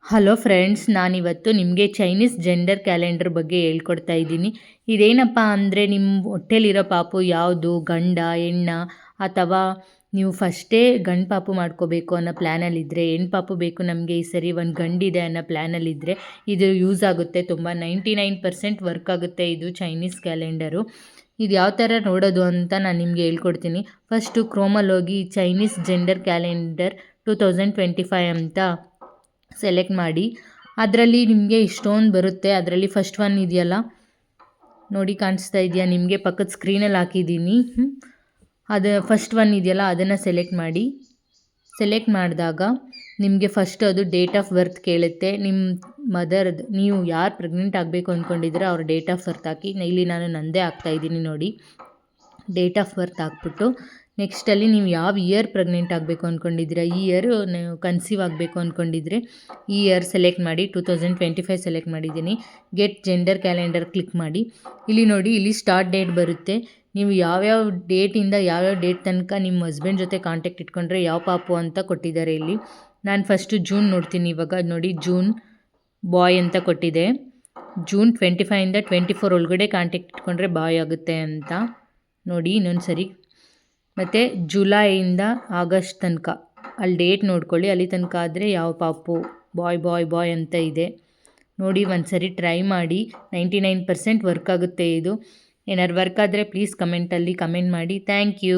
Hello friends, ನಾನಿವತ್ತು ನಿಮಗೆ Chinese gender calendar ಬಗ್ಗೆ ಹೇಳ್ಕೊಡ್ತಾ ಇದ್ದೀನಿ. ಇದೇನಪ್ಪ ಅಂದರೆ ನಿಮ್ಮ ಹೊಟ್ಟೆಲಿರೋ ಪಾಪು ಯಾವುದು, ಗಂಡ ಹೆಣ್ಣ, ಅಥವಾ ನೀವು ಫಸ್ಟೇ ಗಂಡು ಪಾಪು ಮಾಡ್ಕೋಬೇಕು ಅನ್ನೋ ಪ್ಲ್ಯಾನಲ್ಲಿದ್ದರೆ, ಹೆಣ್ಣು ಪಾಪು ಬೇಕು ನಮಗೆ ಈ ಸರಿ ಒಂದು ಗಂಡಿದೆ ಅನ್ನೋ ಪ್ಲ್ಯಾನಲ್ಲಿದ್ದರೆ ಇದು ಯೂಸ್ ಆಗುತ್ತೆ. ತುಂಬ 99% ವರ್ಕ್ ಆಗುತ್ತೆ ಇದು ಚೈನೀಸ್ ಕ್ಯಾಲೆಂಡರು. ಇದು ಯಾವ ಥರ ನೋಡೋದು ಅಂತ ನಾನು ನಿಮಗೆ ಹೇಳ್ಕೊಡ್ತೀನಿ. ಫಸ್ಟು ಕ್ರೋಮಲ್ಲಿ ಹೋಗಿ ಚೈನೀಸ್ ಜೆಂಡರ್ ಕ್ಯಾಲೆಂಡರ್ 2025 ಅಂತ ಸೆಲೆಕ್ಟ್ ಮಾಡಿ. ಅದರಲ್ಲಿ ನಿಮಗೆ ಇಷ್ಟೊಂದು ಬರುತ್ತೆ. ಅದರಲ್ಲಿ ಫಸ್ಟ್ ಒನ್ ಇದೆಯಲ್ಲ ನೋಡಿ, ಕಾಣಿಸ್ತಾ ಇದೆಯಾ ನಿಮಗೆ? ಪಕ್ಕದ ಸ್ಕ್ರೀನಲ್ಲಿ ಹಾಕಿದ್ದೀನಿ. ಅದು ಫಸ್ಟ್ ಒನ್ ಇದೆಯಲ್ಲ ಅದನ್ನು ಸೆಲೆಕ್ಟ್ ಮಾಡಿ. ಸೆಲೆಕ್ಟ್ ಮಾಡಿದಾಗ ನಿಮಗೆ ಫಸ್ಟ್ ಅದು ಡೇಟ್ ಆಫ್ ಬರ್ತ್ ಕೇಳುತ್ತೆ. ನಿಮ್ಮ ಮದರ್ದು, ನೀವು ಯಾರು ಪ್ರೆಗ್ನೆಂಟ್ ಆಗಬೇಕು ಅಂದ್ಕೊಂಡಿದ್ರೆ ಅವ್ರ ಡೇಟ್ ಆಫ್ ಬರ್ತ್ ಹಾಕಿ. ಇಲ್ಲಿ ನಾನು ನಂದೇ ಹಾಕ್ತಾಯಿದ್ದೀನಿ ನೋಡಿ. ಡೇಟ್ ಆಫ್ ಬರ್ತ್ ಹಾಕ್ಬಿಟ್ಟು ನೆಕ್ಸ್ಟಲ್ಲಿ ನೀವು ಯಾವ ಇಯರ್ ಪ್ರೆಗ್ನೆಂಟ್ ಆಗಬೇಕು ಅಂದ್ಕೊಂಡಿದ್ದೀರ, ಈ ಇಯರ್ ನೀವು ಕನ್ಸೀವ್ ಆಗಬೇಕು ಅಂದ್ಕೊಂಡಿದ್ರೆ ಈ ಇಯರ್ ಸೆಲೆಕ್ಟ್ ಮಾಡಿ. 2025 ಸೆಲೆಕ್ಟ್ ಮಾಡಿದ್ದೀನಿ. ಗೆಟ್ ಜೆಂಡರ್ ಕ್ಯಾಲೆಂಡರ್ ಕ್ಲಿಕ್ ಮಾಡಿ. ಇಲ್ಲಿ ನೋಡಿ, ಇಲ್ಲಿ ಸ್ಟಾರ್ಟ್ ಡೇಟ್ ಬರುತ್ತೆ. ನೀವು ಯಾವ್ಯಾವ ಡೇಟಿಂದ ಯಾವ್ಯಾವ ಡೇಟ್ ತನಕ ನಿಮ್ಮ ಹಸ್ಬೆಂಡ್ ಜೊತೆ ಕಾಂಟ್ಯಾಕ್ಟ್ ಇಟ್ಕೊಂಡ್ರೆ ಯಾವ ಪಾಪು ಅಂತ ಕೊಟ್ಟಿದ್ದಾರೆ ಇಲ್ಲಿ. ನಾನು ಫಸ್ಟು ಜೂನ್ ನೋಡ್ತೀನಿ ಇವಾಗ. ನೋಡಿ, ಜೂನ್ ಬಾಯ್ ಅಂತ ಕೊಟ್ಟಿದೆ. ಜೂನ್ 25ಇಂದ 24 ಒಳಗಡೆ ಕಾಂಟ್ಯಾಕ್ಟ್ ಇಟ್ಕೊಂಡ್ರೆ ಬಾಯ್ ಆಗುತ್ತೆ ಅಂತ ನೋಡಿ ಇನ್ನೊಂದು ಸರಿ. ಮತ್ತು ಜುಲೈಯಿಂದ ಆಗಸ್ಟ್ ತನಕ ಅಲ್ಲಿ ಡೇಟ್ ನೋಡ್ಕೊಳ್ಳಿ. ಅಲ್ಲಿ ತನಕ ಆದರೆ ಯಾವ ಪಾಪು ಬಾಯ್ ಬಾಯ್ ಬಾಯ್ ಅಂತ ಇದೆ ನೋಡಿ. ಒಂದು ಸರಿ ಟ್ರೈ ಮಾಡಿ. 99% ವರ್ಕ್ ಆಗುತ್ತೆ ಇದು. ಏನಾದ್ರು ವರ್ಕ್ ಆದರೆ ಪ್ಲೀಸ್ ಕಮೆಂಟಲ್ಲಿ ಕಮೆಂಟ್ ಮಾಡಿ. Thank you.